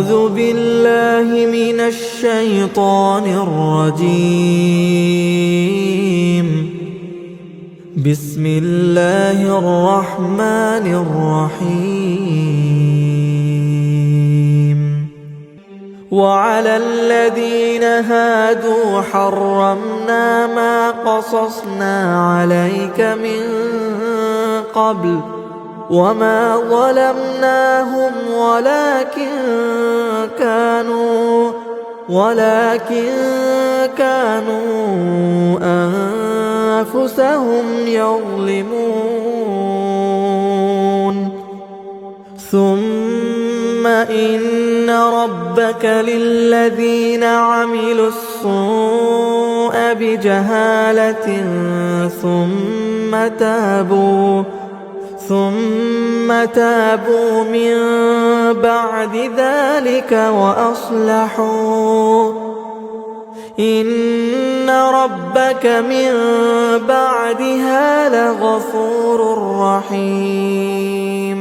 أعوذ بالله من الشيطان الرجيم. بسم الله الرحمن الرحيم. وعلى الذين هادوا حرمنا ما قصصنا عليك من قبل وما ظلمناهم ولكن كانوا أنفسهم يظلمون. ثم إن ربك للذين عملوا السوء بجهالة ثم تابوا من بعد ذلك وأصلحوا إن ربك من بعدها لغفور رحيم.